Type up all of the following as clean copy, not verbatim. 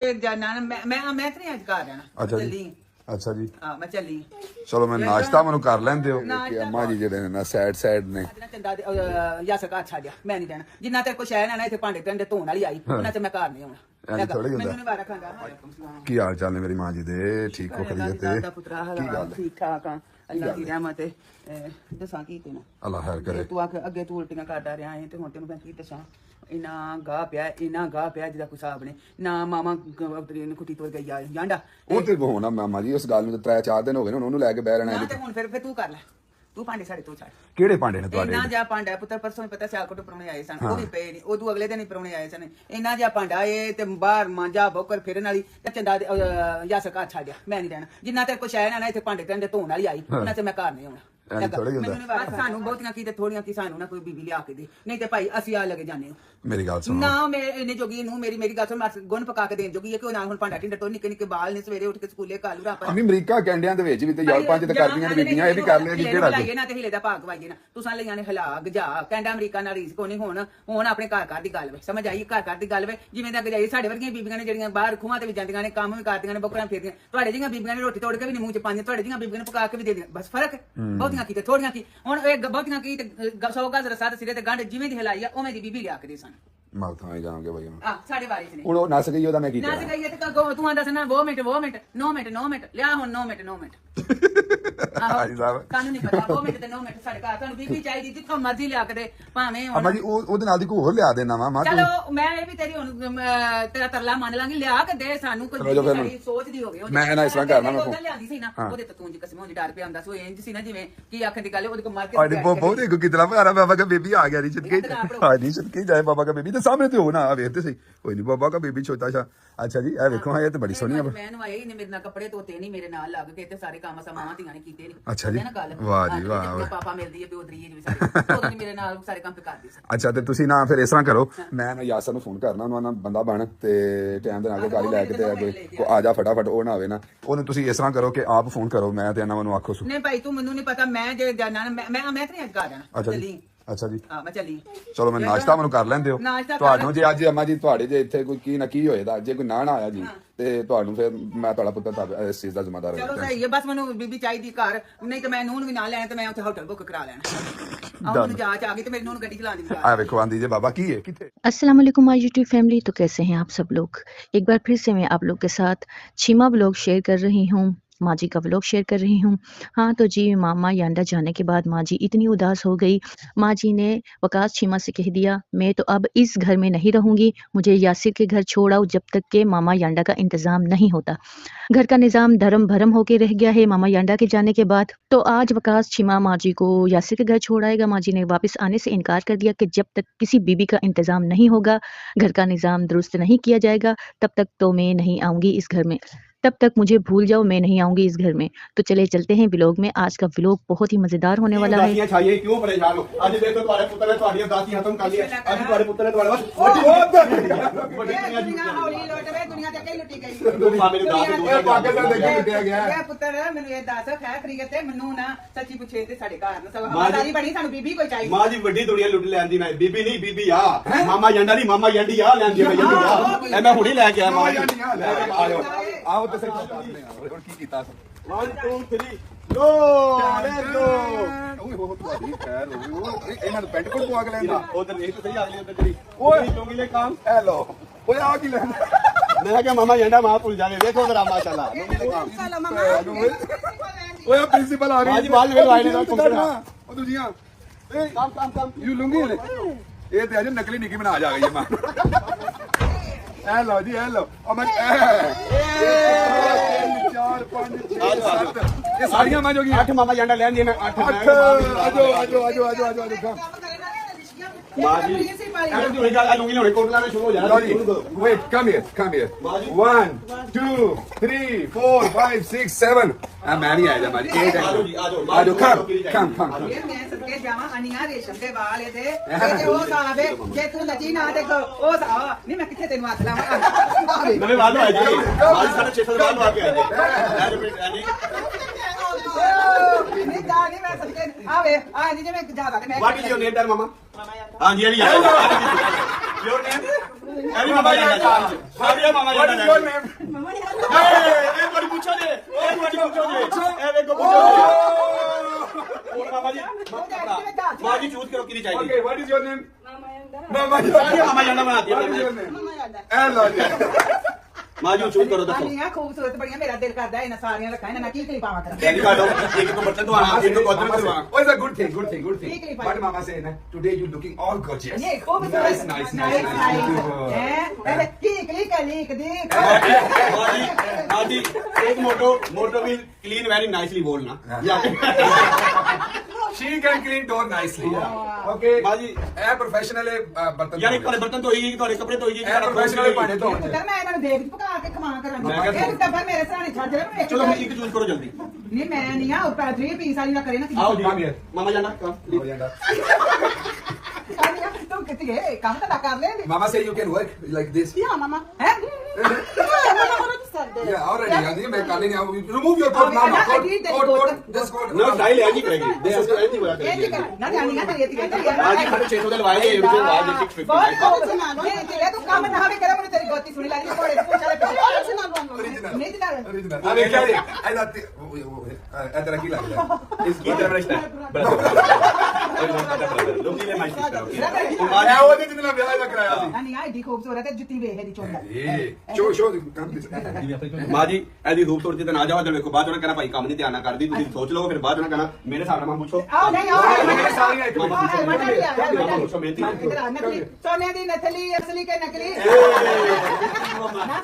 ਜਾਣਾ ਮੈਂ ਤੇ ਨਹੀਂ ਅੱਜ ਘਰ ਰਹਿਣਾ। ਅੱਛਾ ਜੀ। ਚੱਲੀ ਅੱਛਾ ਜੀ, ਹਾਂ ਮੈਂ ਚੱਲੀ। ਚਲੋ ਮੈਂ ਨਾਸ਼ਤਾ ਮੈਨੂੰ ਕਰ ਲੈਂਦੇ ਹੋ ਕਿ ਅੰਮਾ ਜੀ ਜਿਹੜੇ ਨੇ ਨਾ ਸਾਈਡ ਨੇ। ਅੱਜ ਨਾ ਚੰਦਾ ਜਾਂ ਸਰਕਾਰ ਛੱਡਿਆ ਮੈਂ ਨਹੀਂ ਦੇਣਾ ਜਿੰਨਾ ਤੇ ਕੁਛ ਹੈ ਨਾ ਇੱਥੇ ਭਾਂਡੇ ਟੰਡੇ ਧੋਣ ਵਾਲੀ ਆਈ ਉਹਨਾਂ ਤੇ ਮੈਂ ਘਰ ਨਹੀਂ ਆਉਣਾ। ਐਂ ਥੋੜ੍ਹਾ ਹੀ ਹੁੰਦਾ। ਮੈਨੂੰ ਨਹੀਂ ਵਾਰਾ ਖਾਂਦਾ। ਕੀ ਹਾਲ ਚਾਲ ਨੇ ਮੇਰੀ ਮਾਂ ਜੀ ਦੇ? ਠੀਕ ਹੋ ਖਰੀਏ ਤੇ ਦਾਦਾ ਪੁੱਤਰਾ ਕੀ ਗੱਲ ਹੈ? ਠੀਕ ਠਾਕ ਆ ਅੱਲਾ ਦੀ ਰਹਿਮਤ ਹੈ। ਦੱਸਾਂ ਕੀ ਤੈਨੂੰ ਅੱਲਾ ਖੈਰ ਕਰੇ। ਤੂੰ ਅੱਗੇ ਤੂੰ ਉਲਟੀਆਂ ਕਰਦਾ ਰਿਹਾ ਹੈ ਤੇ ਹੁਣ ਤੈਨੂੰ ਮੈਂ ਕੀ ਦੱਸਾਂ। ਇੰਨਾ ਗਾਹ ਪਿਆ ਜਿਹਦਾ ਕੋਈ ਹਿਸਾਬ ਨਹੀਂ ਨਾ। ਮਾਮਾ ਨੂੰ ਕੁੱਟੀ ਤੋੜ ਗਈ ਆ ਜਾਂਡਾ ਉਹ ਤੇ ਹੋਣਾ ਮਾਮਾ ਜੀ, ਉਸ ਗੱਲ ਨੂੰ ਤਾਂ 3-4 ਦਿਨ ਹੋ ਗਏ ਨੇ, ਹੁਣ ਉਹਨੂੰ ਲੈ ਕੇ ਬਹਿ ਰਹਿਣਾ ਨਾ ਹੈ। ਤੇ ਹੁਣ ਫਿਰ ਤੂੰ ਕਰ ਲੈ। ਤੂੰ ਭਾਂਡੇ ਸਾਡੇ ਤੋਂ ਛੱਡ। ਕਿਹੜੇ ਭਾਂਡੇ ਨੇ ਤੁਹਾਡੇ? ਇੰਨਾ ਜਿਹਾ ਭਾਂਡਾ ਪੁੱਤਰ ਪਰਸੋਂ ਪਤਾ ਸਿਆਲਕੋਟ ਪਰੌਣੇ ਆਏ ਸਨ ਉਹ ਵੀ ਪਏ ਨਹੀਂ। ਉਦੋਂ ਅਗਲੇ ਦਿਨ ਹੀ ਪਰੌਣੇ ਆਏ ਸਨ। ਇੰਨਾ ਜਿਹਾ ਭਾਂਡਾ ਇਹ ਤੇ ਬਾਹਰ ਮਾਂਜਾ ਬੋਕਰ ਫਿਰਨ ਵਾਲੀ ਤੇ ਚੰਦਾ ਜਾਂ ਸਰਕਾਰ ਛੱਡਿਆ ਮੈਂ ਨਹੀਂ ਰਹਿਣਾ ਜਿੰਨਾ ਤੇ ਕੁਛ ਹੈ ਨਾ ਇੱਥੇ ਭਾਂਡੇ ਟੰਡੇ ਧੋਣ ਵਾਲੀ ਆਈ ਉਹਨਾਂ ਤੇ ਮੈਂ ਘਰ ਨਹੀਂ ਆਉਣਾ। ਸਾਨੂੰ ਬਹੁਤੀਆਂ ਕੀ ਤੇ ਥੋੜੀਆਂ ਕੀ ਸਾਨੂੰ ਨਾ ਕੋਈ ਬੀਬੀ ਲਿਆ ਕੇ ਦੇ ਨਹੀਂ ਤੇ ਭਾਈ ਅਸੀਂ ਆ ਲੱਗੇ ਜਾਂਦੇ ਹਾਂ। ਮੇਰੀ ਗੱਲ ਸੁਣੋ ਨਾ ਮੈਂ ਇਹਨੇ ਜੋਗੀ ਨੂੰ ਮੇਰੀ ਗੱਲ ਸੁਣ ਗੁਣ ਪਕਾ ਕੇ ਦੇਣ ਜੋਗੀ ਹੈ ਕਿ ਉਹ ਨਾਲ ਹੁਣ ਭਾਂਡਾ ਢਿੰਡ ਤੋਂ ਨਿੱਕੇ ਬਾਲ ਨੇ ਸਵੇਰੇ ਉੱਠ ਕੇ ਸਕੂਲੇ ਕਾਲੂ ਰਾਪਾ ਅਮੀ ਅਮਰੀਕਾ ਕੈਨੇਡਾ ਦੇ ਵਿੱਚ ਵੀ ਤੇ ਯੂਰਪਾਂ ਚ ਤੇ ਕਰਦੀਆਂ ਨੇ ਬੀਬੀਆਂ, ਇਹ ਵੀ ਕਰ ਲਿਆ ਕਿ ਕਿਹੜਾ ਲਾਈਏ ਨਾ ਤੇ ਹਿਲੇ ਦਾ ਭਾਗ ਵਾਈਏ ਨਾ ਤੁਸਾਂ ਲਈਆਂ ਨੇ ਹਲਾ ਗਜਾ ਕੈਨੇਡਾ ਅਮਰੀਕਾ ਨਾਲ ਰੀਸ ਕੋ ਨਹੀਂ ਹੁਣ ਆਪਣੇ ਘਰ ਦੀ ਗੱਲ ਵੇ ਸਮਝ ਆਈ। ਘਰ ਦੀ ਗੱਲ ਵੇ ਜਿਵੇਂ ਦਾ ਗਜਾਈ ਸਾਡੇ ਵਰਗੀਆਂ ਬੀਬੀਆਂ ਨੇ ਜਿਹੜੀਆਂ ਬਾਹਰ ਖੂਹਾਂ ਤੇ ਵੀ ਜਾਂਦੀਆਂ ਨੇ ਕੰਮ ਵੀ ਕਰਦੀਆਂ ਨੇ ਬੋਕਰਾਂ ਫੇਰਦੀਆਂ। ਤੁਹਾਡੇ ਜਿਹੀਆਂ ਬੀਬੀਆਂ ਨੇ ਰੋਟੀ ਤੋੜ ਕੇ ਵੀ ਨਹੀਂ ਮੂੰਹ ਚ ਪਾਉਂਦੀਆਂ। ਤੁਹਾਡੇ ਜਿਹੀਆਂ ਬੀਬੀਆਂ ਨੇ ਪਕਾ ਕੇ ਵੀ ਦੇ ਦੀਆਂ। ਬਸ ਫਰਕ ਬਹੁਤੀਆਂ ਕੀ ਤੇ ਥੋੜੀਆਂ ਕੀ। ਹੁਣ ਇਹ ਬਹੁਤੀਆਂ ਕੀ ਤੇ 100 ਗਜ਼ ਰਸਾ ਤੇ ਸਿਰੇ ਤੇ ਗੰਢ ਜਿਵੇਂ ਦੀ ਹਲਾਈ ਆ ਉਵੇਂ ਦੀ ਬੀਬੀ ਲਿਆ ਕੇ ਦੇ ਸਾਨੂੰ। ਮਾਲ ਥਾਂ ਹੀ ਜਾਵਾਂਗੇ ਬਾਈ ਆ ਸਾਡੇ ਵਾਰਿਸ ਨੇ ਹੁਣ ਉਹ ਨਸ ਗਈ, ਉਹਦਾ ਮੈਂ ਕੀ ਨਾ ਕਰਾਂ? ਗਈ ਤੇ ਤੂੰ ਆਂਦਾ ਸੀ ਨਾ 2 ਮਿੰਟ 9 ਮਿੰਟ ਲਿਆ ਹੁਣ 9 ਮਿੰਟ ਹਾਜੀ ਸਾਹਿਬ ਤੁਹਾਨੂੰ ਨਹੀਂ ਪਤਾ 2 ਮਿੰਟ ਤੇ 9 ਮਿੰਟ ਸਾਡੇ ਘਰ ਤੁਹਾਨੂੰ ਬੀਬੀ ਚਾਹੀਦੀ ਜਿੱਥੋਂ ਮਰਜ਼ੀ ਲਿਆ ਕੇ ਦੇ ਭਾਵੇਂ ਹੁਣ। ਅੰਮਾ ਜੀ ਉਹਦੇ ਨਾਲ ਦੀ ਕੋਈ ਹੋਰ ਲਿਆ ਦੇਣਾ ਵਾ ਚਲੋ ਮੈਂ ਇਹ ਵੀ ਤੇਰੀ ਹੁਣ ਤੇਰਾ ਤਰਲਾ ਮੰਨ ਲਾਂਗੀ ਲਿਆ ਕੇ ਦੇ ਸਾਨੂੰ ਕੋਈ ਬੀਬੀ ਸੋਚਦੀ ਹੋਵੇ। ਮੈਂ ਨਾ ਇਸ ਤਰ੍ਹਾਂ ਕਰਨਾ ਮੈਂ ਲਿਆਂਦੀ ਸੀ ਨਾ ਉਹਦੇ ਤੋਂ ਤੂੰ ਜੀ ਕਸਮੋਂ ਦੀ ਡਰ ਪਿਆ ਹੁੰਦਾ ਸੋ ਇੰਜ ਸੀ ਨਾ ਜਿਵੇਂ ਕੀ ਆਖਣ ਦੀ ਗੱਲ ਉਹਦੇ ਕੋ ਮਾਰ ਕੇ अरे वो बहुत एक कितना प्यारा बाबा का बेबी आ गया नीचे के हाँ नीचे के जाए बाबा का बेबी तो सामने तो हो ना देखते सही कोई नहीं बाबा का बेबी छोटा सा। अच्छा जी ए देखो हाँ ये तो बड़ी सोहनी है। ਮੈਂ ਨਵਾਏ ਹੀ ਨੇ ਮੇਰੇ ਨਾਲ ਕੱਪੜੇ ਧੋਤੇ ਨਹੀਂ ਮੇਰੇ ਨਾਲ ਲੱਗ ਕੇ ਤੇ ਸਾਰੇ ਕੰਮ ਸਮਾਵਾਂ ਧੀਆਂ ਨੇ ਕੀਤੇ ਨੇ। ਅੱਛਾ ਜੀ ਨਾ ਗੱਲ ਵਾਹ ਜੀ ਵਾਹ। ਪਾਪਾ ਮਿਲਦੀ ਹੈ ਪਿਓ ਦਰੀਏ ਜੀ ਸਾਰੇ ਉਹਦੇ ਮੇਰੇ ਨਾਲ ਸਾਰੇ ਕੰਮ ਤੇ ਕਰਦੀ ਸੀ। ਅੱਛਾ ਤੇ ਤੁਸੀਂ ਨਾ ਫਿਰ ਇਸ ਤਰ੍ਹਾਂ ਕਰੋ ਮੈਂ ਨਾ ਯਾਸਰ ਨੂੰ ਫੋਨ ਕਰਨਾ ਉਹਨੂੰ ਨਾ ਬੰਦਾ ਬਣ ਤੇ ਟਾਈਮ ਦੇ ਨਾਲ ਗਾੜੀ ਲੈ ਕੇ ਤੇ ਕੋਈ ਆ ਜਾ ਫਟਾਫਟ ਉਹ ਨਾ ਆਵੇ ਨਾ ਉਹਨੂੰ ਤੁਸੀਂ ਇਸ ਤਰ੍ਹਾਂ ਕਰੋ ਕਿ ਆਪ ਫੋਨ ਕਰੋ ਮੈਂ ਤੇ ਇਹਨਾਂ ਨੂੰ ਆਖੋ ਸੁ ਨਹੀਂ ਭਾਈ ਤੂੰ ਮੈਨੂੰ ਨਹੀਂ ਪਤਾ ਮੈਂ ਜੇ ਜਾਣਾ ਮੈਂ ਤੇ ਨਹੀਂ ਅੱਜ ਘਰ ਜਾਣਾ। ਚੱਲੀ ਅੱਛਾ ਜੀ ਹਾਂ ਮੈਂ ਚੱਲੀ। ਚਲੋ ਮੈਂ ਨਾਸ਼ਤਾ ਮੈਨੂੰ ਕਰ ਲੈਂਦੇ ਹੋ ਤੁਹਾਨੂੰ ਜੇ ਅੱਜ ਅੰਮਾ ਜੀ ਤੁਹਾਡੇ ਜੇ ਇੱਥੇ ਕੋਈ ਕੀ ਨਾ ਕੀ ਹੋਏਦਾ ਜੇ ਕੋਈ ਨਾ ਆਇਆ ਜੀ ਤੇ ਤੁਹਾਨੂੰ ਫਿਰ ਮੈਂ ਤੁਹਾਡਾ ਪੁੱਤਰ ਇਸ ਚੀਜ਼ ਦਾ ਜ਼ਿੰਮੇਦਾਰ ਚਲੋ ਸਹੀ ਹੈ ਬਸ ਮੈਨੂੰ ਬੀਬੀ ਚਾਹੀਦੀ ਘਰ ਨਹੀਂ ਤੇ ਮੈਂ ਨੂੰਹ ਵੀ ਨਾਲ ਲੈਣਾ ਤੇ ਮੈਂ ਉੱਥੇ ਹੋਟਲ ਬੁੱਕ ਕਰਾ ਲੈਣਾ। ਆਹ ਜਾਂਚ ਆ ਗਈ ਤੇ ਮੇਰੀ ਨੂੰਹ ਨੂੰ ਗੱਡੀ ਚਲਾਉਣੀ ਵੀ ਆ ਵੇਖੋ ਆਂਦੀ ਜੇ ਬਾਬਾ ਕੀ ਹੈ ਕਿੱਥੇ। अस्सलाम वालेकुम माय यूट्यूब फैमिली। तो कैसे हैं आप सब लोग? एक बार फिर से मैं आप लोग के साथ छीमा ब्लॉग शेयर कर रही हूँ, माँ जी का व्लॉग शेयर कर रही हूँ। हाँ तो जी मामा यांडा जाने के बाद माँ जी इतनी उदास हो गई। माँ जी ने वकास छीमा से कह दिया मैं तो अब इस घर में नहीं रहूँगी, मुझे यासिर के घर छोड़ आओ जब तक के मामा यांडा का इंतज़ाम नहीं होता। घर का निज़ाम धर्म भरम होके रह गया है मामा यांडा के जाने के बाद। तो आज वकास छीमा माँ जी को यासिर के घर छोड़ आएगा। माँ जी ने वापस आने से इनकार कर दिया कि जब तक किसी बीबी का इंतज़ाम नहीं होगा, घर का निज़ाम दुरुस्त नहीं किया जाएगा, तब तक तो मैं नहीं आऊँगी इस घर में, तब तक मुझे भूल जाओ मैं नहीं आऊंगी इस घर में। तो चले चलते हैं व्लॉग में। आज का व्लॉग बहुत ही मजेदार होने वाला है। क्यों परेशान हो? आज देखो तुम्हारे पुत्र ने तुम्हारी उदासी खत्म कर ली। आज तुम्हारे पुत्र ने तुम्हारे ਪੁੱਤਰ ਮੈਨੂੰ ਇਹ ਦੱਸ ਖੈ ਕਰੀਏ ਤੇ ਮੈਨੂੰ ਨਾ ਸੱਚੀ ਪੁੱਛੇ ਤੇ ਸਾਡੇ ਘਰ ਨਾ ਸਵਾਰੀ ਬਣੀ ਸਾਨੂੰ ਬੀਬੀ ਕੋਈ ਚਾਹੀਦੀ। ਮਾਂ ਦੀ ਵੱਡੀ ਦੁਨੀਆ ਲੁੱਟ ਲੈਂਦੀ ਨਾ ਬੀਬੀ ਨਹੀਂ ਬੀਬੀ ਆ ਮਾਮਾ ਜੰਡਾ ਨਹੀਂ ਮਾਮਾ ਜੰਡੀ ਆ ਲੈਂਦੀ ਮੈਂ ਜੰਡੀ ਆ ਐ ਮੈਂ ਹੁਣੀ ਲੈ ਕੇ ਆਇਆ ਮਾਂ ਆਇਓ ਆਓ ਤੇ ਸਿਰ ਹੁਣ ਕੀ ਕੀਤਾ 1 2 3 ਲੋ ਲੈਟਸ ਗੋ ਓਏ ਹੋ ਤੁਹਾਡੀ ਖੈਰ ਹੋ ਇਹਨਾਂ ਨੂੰ ਪੈਂਟ ਕੋਟ ਪਵਾ ਕੇ ਲੈਂਦਾ ਉਧਰ ਦੇਖ ਤੇ ਸਹੀ ਅਗਲੀ ਉਧਰ ਜਿਹੜੀ ਓਏ ਚੋਂਗੀ ਲੈ ਕੰਮ ਹੈਲੋ ਓਏ ਆ ਕੀ ਲੈਂਦਾ ਮੈਂ ਕਿਹਾ ਮਾਮਾ ਜੰਡਾ ਮਾਂ ਭੁੱਲ ਜਾਵੇ ਦੇਖੋ ਜ਼ਰਾ ਮਾਸ਼ਾਅੱਲਾ ਓਏ ਪ੍ਰਿੰਸੀਪਲ ਆ ਬਾਜੀ ਬਾਜ ਵੇਲ ਆਏ ਨੇ ਉਹ ਦੂਜੀਆਂ ਏ ਕੰਮ ਯੂ ਲੁੰਗੀ ਨੇ ਇਹ ਤੇ ਅਜੇ ਨਕਲੀ ਨਿੱਕੀ ਬਣਾ ਜਾ ਗਈ ਹੈ ਮਾਂ ਐ ਲਓ ਜੀ ਐ ਲਓ ਅਮਨ 4 5 6 7 ਇਹ ਸਾਰੀਆਂ ਮਾਂ ਜੋਗੀ 8 ਮਾਮਾ ਜੰਡਾ ਲੈਂਦੀ ਮੈਂ 8 ਆਜੋ ਮਾਂ ਜੀ ਇਹ ਜੋ ਗੱਲ ਲੂੰਗੀ ਲਾਉਣੇ ਕੋਟ ਲਾਣੇ ਸ਼ੁਰੂ ਹੋ ਜਾਣਾ wait come here 1 2 3 4 5 6 7 ਆ ਮੈਂ ਨਹੀਂ ਆਇਆ ਮਾਂ ਜੀ ਆਜੋ come ਇਹ ਮੈਂ ਸਦਕੇ ਜਾਵਾਂ ਅਨੀਆਂ ਰੇਸ਼ਮ ਦੇ ਵਾਲ ਇਹਦੇ ਤੇ ਉਹ ਸਾਹਬ ਜੇ ਤੂੰ ਨਜੀ ਨਾ ਦੇਖੋ ਉਹ ਸਾਹ ਨਹੀਂ ਮੈਂ ਕਿੱਥੇ ਤੈਨੂੰ ਹੱਥ ਲਾਵਾਂ ਨਵੇਂ ਬਾਅਦ ਆਏ ਜੀ ਬਾਅਦ 6:30 ਬਾਅਦ ਆ ਕੇ ਆਏ ਜੀ ਨਹੀਂ ਜਾ ਨਹੀਂ ਮੈਂ ਸਦਕੇ ਆਵੇ ਆ ਨਹੀਂ ਜਿਵੇਂ ਜ਼ਿਆਦਾ ਤੇ ਮੈਂ ਵਾਟ ਇਜ਼ ਯੋਰ ਨੇਮ ਮਾਮਾ ਹਾਂਜੀ ਹਾਂਜੀ ਯੋਰ ਨੇਮ ਇਹ ਵੀ ਮਾਮਾ ਜਾਂਦਾ ਚਾਰ ਆ ਗਿਆ ਮਾਮਾ What ਜਾਂਦਾ is your name? ਇਹ ਬੜੀ ਪੁੱਛੋ ਜੇ ਇਹ ਬੜੀ ਪੁੱਛੋ ਜੇ ਇਹ ਵੇਖੋ ਪੁੱਛੋ ਹੋਰ ਮਾਮਾ ਜੀ ਮਾਂ ਜੀ ਚੂਜ਼ ਕਰੋ ਕਿਹਦੀ ਚਾਹੀਦੀ Okay, what is your name? Mama ਸਾਰੀਆਂ ਮਾਮਾ ਜਾਂਦਾ ਬਣਾਤੀ What is your name? Hello ਜੀ ਮਾਂ ਜੀ ਚੂਜ਼ ਕਰੋ ਦੱਸੋ ਆਲੀਆਂ ਖੂਬਸੂਰਤ ਬੜੀਆਂ ਮੇਰਾ ਦਿਲ ਕਰਦਾ ਇਹਨਾਂ ਸਾਰੀਆਂ ਰੱਖਾਂ ਇਹਨਾਂ ਮੈਂ ਕੀ ਪਾਵਾਂ ਕਰਾਂ ਇਹ ਕਾਟੋ ਇੱਕ ਤੋਂ ਬਰਤਨ ਧਵਾਣਾ ਇੱਕ ਤੋਂ ਬਰਤਨ Dhawana Oh, it's a good thing, good thing, good thing. What Mama say? Na? Today you looking all gorgeous. ਇਹ ਖੂਬਸੂਰਤ Nice. ਹੈ ਕੀ ਕਲੀਕ ਦੀ ਮਾਂ ਜੀ ਇੱਕ ਮੋਟੋ ਵੀ clean very nicely बोलना She can clean door nicely. Okay. ਮਾਂ ਜੀ ਇਹ professional ਬਰਤਨ ਯਾਰ ਇੱਕ ਬਰਤਨ ਧੋਈਗੀ ਤੁਹਾਡੇ ਕੱਪੜੇ ਧੋਈਗੀ ਇਹ professional ਭਾਂਡੇ ਧੋਣ ਪੁੱਤਰ ਮੈਂ ਇਹਨਾਂ ਨੂੰ ਦੇਖ ਪਕਾ ਕੇ ਖਵਾ ਮੈਂ ਕਰਾਂਗੀ ਕਿਹਾ ਇਹ ਡੱਬਾ ਮੇਰੇ ਸਰਾਣੇ ਛੱਡ ਦੇ ਮੈਂ ਚਲੋ ਇੱਕ ਚੂਜ਼ ਕਰੋ ਜਲਦੀ ਨਹੀਂ ਮੈਂ ਨਹੀਂ ਆ ਉੱਪਰ 3 ਪੀਸ ਵਾਲੀ ਨਾ ਕਰੇ ਨਾ ਆਓ ਜੀ Come here. ਮਾਮਾ ਜਾਂਦਾ ਹੋ ਜਾਂਦਾ ਤੂੰ ਕਿੱਥੇ ਗਏ ਕੰਮ ਤਾਂ ਕਰ ਲੈ Mama say you can work like this. ਯਾ ਮਮਾ ਹੈ Yeah, already. I मैं काले नहीं आऊँ. Remove your coat, Mama. Coat. Just coat. ਨਾ ਸਟਾਈਲ ਹੈ ਜੀ ਕਰੇਗੀ ਦੇ ਸਟਾਈਲ ਨਹੀਂ ਹੋਇਆ ਇਹ ਕੀ ਕਰ ਨਾ ਜਾਣੀ ਨਾ ਤੇਰੀ ਤੇ ਆ ਜੀ 650 ਦੇ ਲਵਾਏ ਇਹ ਵਿੱਚ ਆਵਾਜ਼ ਦੇ 650 ਬਹੁਤ ਇਹ ਤੂੰ ਕੰਮ ਨਾ ਵੀ ਕਰੇ ਮੈਨੂੰ ਤੇਰੀ ਗੋਤੀ ਸੁਣੀ ਲੱਗਦੀ ਕੋੜੇ ਪੁੱਛ ਲੈ Original. ਨਹੀਂ ਦਿਨਾ Original. अबे क्या है? ऐसा ऐसा की लग रहा है. ਇਸ ਕੀ ਤਰ੍ਹਾਂ ਰਿਸ਼ਤਾ ਲੋਕੀ ਨੇ ਮਾਈਕ ਕਰਾ मैं वो दिन ना ब्याह कराया थी. ਨਹੀਂ ਆਈ ਦੀ ਖੂਬਸੂਰਤ ਹੈ ਜੁੱਤੀ ਵੇਖ ਦੀ ਚੋਂਦਾ शो काम किस ਮਾਂ ਜੀ ਇਹਦੀ ਖੂਬਸੂਰਤੀ ਤੇ ਨਾ ਜਾਓ ਤੇ ਵੇਖੋ ਬਾਅਦ ਉਹਨਾਂ ਕਹਿਣਾ ਭਾਈ ਕੰਮ ਨਹੀਂ ਧਿਆਨ ਨਾਲ ਕਰਦੀ ਤੁਸੀਂ ਸੋਚ ਲਓ ਫਿਰ ਬਾਅਦ ਉਹਨਾਂ ਕਹਿਣਾ ਮੇਰੇ ਹਿਸਾਬ ਨਾਲ ਮਾਂ ਪੁੱਛੋ ਆ ਨਹੀਂ ਆ सारी एक ਮਾਮਾ ਮਾਮਾ ਪੁੱਛੋ ਮੇਰੀ ਇਧਰ ਆ ਨਕਲੀ ਸੋਨੇ ਦੀ ਨਕਲੀ ਅਸਲੀ ਕੇ ਨਕਲੀ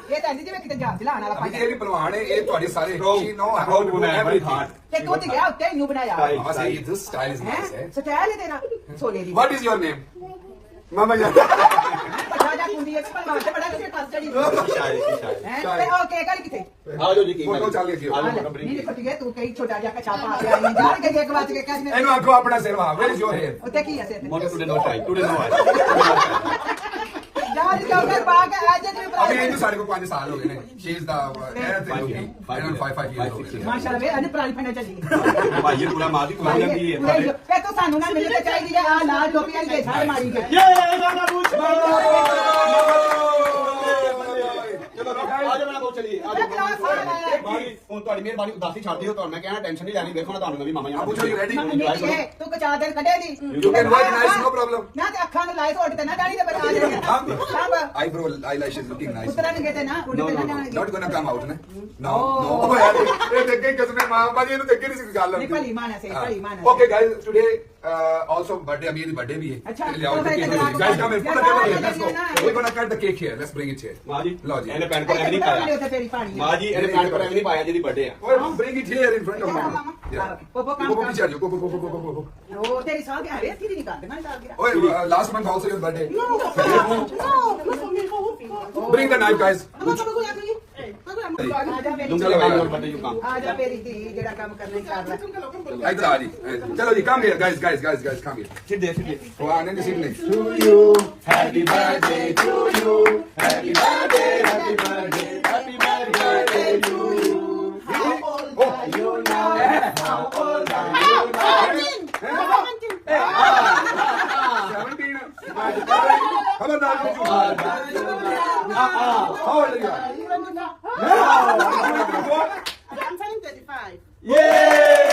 ਇਹ ਤਾਂ ਜਿਵੇਂ ਕਿਤੇ ਜਾਮ ਚਲਾਣ ਵਾਲਾ अभी ਪਾਣੀ ये भी पहलवान है ये तुम्हारे सारे she know how Proud to do woman, very everything. hard. ਤੇ ਤੂੰ ਤੇ ਗਿਆ ਉੱਤੇ ਇਹਨੂੰ ਬਣਾਇਆ Mama say this style is nice. ਹੈ ਸਟਾਈਲ ਹੈ ਤੇਰਾ ਸੋਨੇ ਦੀ What is your name? Mama ya. ਪਤਾ ਜਾ ਕੁੰਡੀ ਇੱਕ ਪਰ ਤੇ ਬੜਾ ਕਿਸੇ ਪਾਸ ਚੜੀ ਹੈ ਤੇ ਓਕੇ ਕੱਲ ਕਿਥੇ ਆ ਜਾਓ ਜੀ ਕੀ फोटो चल गई ਆ ਨਹੀਂ ਜਾਓ ਨਹੀਂ ਫਟ ਤੂੰ ਕਈ ਛੋਟਾ ਜਿਹਾ ਕਛਾ ਪਾ ਕੇ ਆਈ ਜਾਣ ਕੇ ਇੱਕ ਵਾਰ ਕੇ ਕਹਿ ਇਹਨੂੰ ਆਖੋ ਆਪਣਾ ਸਿਰ ਵਾ where is your hair? ਉੱਤੇ ਕੀ ਹੈ ਸਿਰ ਮੋਟੋ ਟੁਡੇ ਨੋ ਟਾਈ ਟੁਡੇ ਨੋ ਆਈ ਜਾਨ ਜੋਗਰ ਪਾ ਕੇ ਆ ਜੇ ਤੂੰ अभी ये तो साढ़े को 5 साल हो गए ने she is the 5 years हो गए ਮਾਸ਼ਾਅੱਲਾ ਵੇ ਅਨੇ ਪ੍ਰਾਈ ਫੰਡਾ ਚੱਲੀ ਭਾਈ ਇਹ ਪੂਰਾ ਮਾਂ ਦੀ ਕੁੜੀ ਲੱਗੀ ਹੈ ਤੁਹਾਡੇ ਫੇ ਤੂੰ ਸਾਨੂੰ ਨਾ ਮਿਲਣੀ ਚਾਹੀਦੀ ਹੈ ਆ ਲਾਲ ਟੋਪੀ ਵਾਲੀ ਦੇ ਛਾੜ ਮਾਰੀ ਕੇ ਇਹ ਗਾਣਾ ਪੁੱਛ ਚਲੋ ਆ ਜਾਓ ਮੈਂ ਕੋ ਚਲੀਏ ਆ ਜਾਓ ਬਾਈ ਹੁਣ ਤੁਹਾਡੀ ਮਿਹਰਬਾਨੀ ਉਦਾਸੀ ਛੱਡ ਦਿਓ ਤੁਹਾਨੂੰ ਮੈਂ ਕਹਿਣਾ ਟੈਨਸ਼ਨ ਨਹੀਂ ਲੈਣੀ ਵੇਖੋ ਨਾ ਤੁਹਾਨੂੰ ਨਵੀਂ ਮਾਮਾ अब you ready? ਨਹੀਂ ਤੂੰ ਕਚਾ ਦੇਣ ਕੱਢੇ ਦੀ You can work nice, no problem. ਨਾ ਤੇ ਅੱਖਾਂ ਨੂੰ ਲਾਇ ਸੋਟ ਤੇ ਨਾ ਡਾੜੀ ਦੇ ਬਚਾ ਦੇ ਸਭ Eyebrow eyelashes looking nice. ਉਤਰਨਗੇ ਤੇ ਨਾ ਉੱਡ ਤੇ ਨਾ ਜਾਣਗੇ Not gonna come out, ne? No, no. ਇਹ ਦੇਖੇ ਕਿਸਨੇ ਮਾਂ ਬਾਜੀ ਇਹਨੂੰ ਦੇਖੇ ਨਹੀਂ ਸੀ ਗੱਲ ਨਹੀਂ ਭਲੀ ਮਾਨਸ ਹੈ ਭਲੀ ਮਾਨਸ ਹੈ। Okay guys, today also birthday ਅਮੀਰ ਦੀ birthday ਵੀ ਹੈ ਅੱਛਾ, ਲਿਆਓ ਤਾਂ cake ਫਿਰ guys come here put the table here let's go ਨਾ। we're gonna cut the cake here let's bring it here ਮਾਂ ਜੀ ਲਓ ਜੀ ਇਹਨੇ ਪੈਨ ਕੋਲ ਐਵੇਂ ਨਹੀਂ ਪਾਇਆ ਉੱਤੇ ਤੇਰੀ ਪਾਣੀ ਮਾਂ ਜੀ ਇਹਨੇ ਪੈਨ ਕੋਲ ਐਵੇਂ ਨਹੀਂ ਪਾਇਆ ਜਿਹਦੀ ਬਰਥਡੇ ਆ ਓਏ bring it here in front of Yeah, mama mama. yeah Popo, come, Popo come. piche aajo Popo ਉਹ ਤੇਰੀ ਸਾਹ ਗਿਆ ਰੇ ਤੇਰੀ ਨਹੀਂ ਕਰਦੇ ਮੈਂ ਸਾਹ ਗਿਆ ਓਏ last month also your birthday No. bring the knife guys ਲੁੰਗਾ ਲਗਾ ਲਓ ਬਰਥਡੇ ਯੂ ਕੰਮ ਆ ਜਾ ਮੇਰੀ ਧੀ ਜਿਹੜਾ ਕੰਮ ਕਰਨਾ ਹੀ ਕਰ ਲੈ ਇੱਧਰ ਆ ਜੀ ਚਲੋ ਜੀ come here guys come here ਸਿੱਧੇ ਸਿੱਧੇ ਉਹ ਆਨੇ ਦੀ ਸਿਗਨੇ to you happy birthday to you happy birthday happy birthday happy birthday to you how old are you now how old are you now 17 खबरदार how old are you I'm turning 35.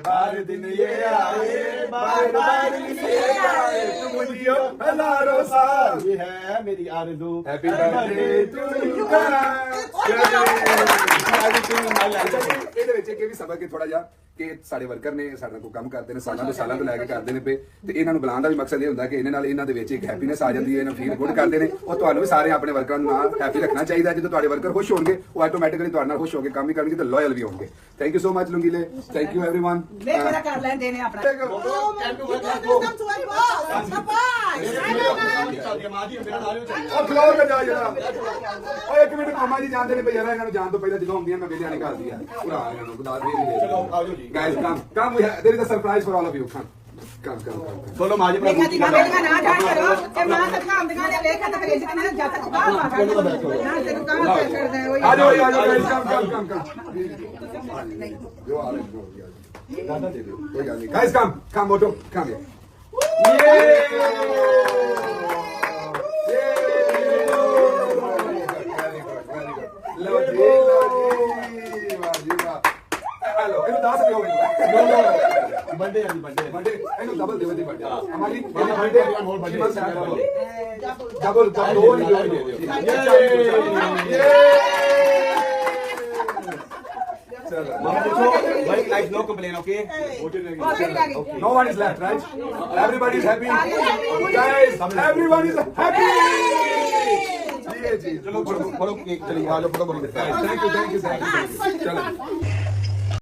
बार दिन ये आए बार दिन ये आए तुम जियो हजारों साल ये है मेरी आरज़ू हैप्पी बर्थडे टू यू ਇਹਦੇ ਵਿੱਚ ਇਹ ਵੀ ਸਬਕ ਹੈ ਥੋੜਾ ਜਿਹਾ ਕਿ ਸਾਡੇ ਵਰਕਰ ਨੇ ਸਾਡੇ ਨਾਲ ਕੋਈ ਕੰਮ ਕਰਦੇ ਨੇ ਸਾਲਾਂ ਤੋਂ ਲੈ ਕੇ ਕਰਦੇ ਨੇ ਪਏ ਤੇ ਇਹਨਾਂ ਨੂੰ ਬੁਲਾਉਣ ਦਾ ਵੀ ਮਕਸਦ ਇਹ ਹੁੰਦਾ ਕਿ ਇਹਨਾਂ ਦੇ ਵਿੱਚ ਇੱਕ ਹੈਪੀਨੈਸ ਆ ਜਾਂਦੀ ਹੈ ਇਹਨਾਂ ਫੀਲ ਗੁੱਡ ਕਰਦੇ ਨੇ ਉਹ ਤੁਹਾਨੂੰ ਵੀ ਸਾਰੇ ਆਪਣੇ ਵਰਕਰਾਂ ਨੂੰ ਨਾਲ ਹੈਪੀ ਰੱਖਣਾ ਚਾਹੀਦਾ ਜਦੋਂ ਤੁਹਾਡੇ ਵਰਕਰ ਖੁਸ਼ ਹੋਣਗੇ ਉਹ ਆਟੋਮੈਟਿਕਲੀ ਤੁਹਾਡੇ ਨਾਲ ਖੁਸ਼ ਹੋ ਕੇ ਕੰਮ ਵੀ ਕਰਨਗੇ ਤੇ ਲਾਇਲ ਵੀ ਹੋਣਗੇ ਥੈਂਕ ਯੂ ਸੋ ਮਚ ਲੁੰਗੀਲੇ ਥੈਂਕ ਯੂ एवरीवन ਲੈ ਮੇਰਾ ਕਰ ਲੈਂਦੇ ਨੇ ਆਪਣਾ Come to my boss. Bye-bye. ਮਾਂ ਜੀ ਮੇਰਾ ਨਾਲ ਉਹ ਫਲੋਰ ਤੇ ਜਾ ਜਰਾ ਓਏ ਇੱਕ ਮਿੰਟ ਮਾਮਾ ਜੀ ਜਾਣਦੇ ਨੇ ਭਈ ਯਾਰ ਇਹਨਾਂ ਨੂੰ ਜਾਣ ਤੋਂ ਪਹਿਲਾਂ ਜਦੋਂ ਹੁੰਦੀਆਂ ਮੈਂ ਵੇਲੇ ਆਣੀ ਕਰਦੀ ਆ ਭਰਾ ਇਹਨਾਂ ਨੂੰ ਬਤਾ ਦੇ ਚਲੋ ਆਜੋ ਜੀ guys come we there is a surprise for all of you come ਕੰਮ ਬੋਲੋ ਮਾਂ ਜੀ ਦੇਖਾ ਜੀ ਮੇਰੀਆਂ ਨਾ ਜਾਣ ਕਰੋ ਇਹ ਮਾਂ ਸਦਕਾ ਆਮਦਗਾ ਨੇ ਵੇਖ ਤੇ ਕਰੇ ਜਿੰਨਾ ਜੱਟ ਤੱਕ ਬਾਹਰ ਮਾਰ ਨਾ ਤੈਨੂੰ ਕੰਮ ਕਰ ਕਰਦਾ ਹੈ ਉਹ ਆ ਜਾਓ guys, come ਜੋ ਆ ਰਹੇ ਹੋ ਦਾਦਾ ਦੇ ਦਿਓ ਕੋਈ ਗੱਲ ਨਹੀਂ guys come ਮੋਟੋ come here ਲਓ ਜੀ ਵਾਹ ਹੈਲੋ ਇਹਨੂੰ ਦੱਸ ਦਿਓ ਮੈਨੂੰ ਬੰਦੇ ਆ ਜੀ ਬੰਦੇ ਵੱਡੇ ਇਹਨੂੰ ਡਬਲ ਦੇ ਵੱਡੇ ਅਮਾਲੀ ਵੱਡੇ ਹੋਰ ਵੱਡੇ ਡਬਲ ਹੋਰ ਹੀ ਦੇ ਦਿਓ ਮਾਂ ਪੁੱਛੋ ਭਾਈ like no complain okay No one is left, right? Everybody is happy. Guys, everyone is happy. ਚਲੋ ਫੜੋ ਕੇਕ ਚਲੀ ਆ ਜਾਓ ਫੜੋ Thank you. Chalo.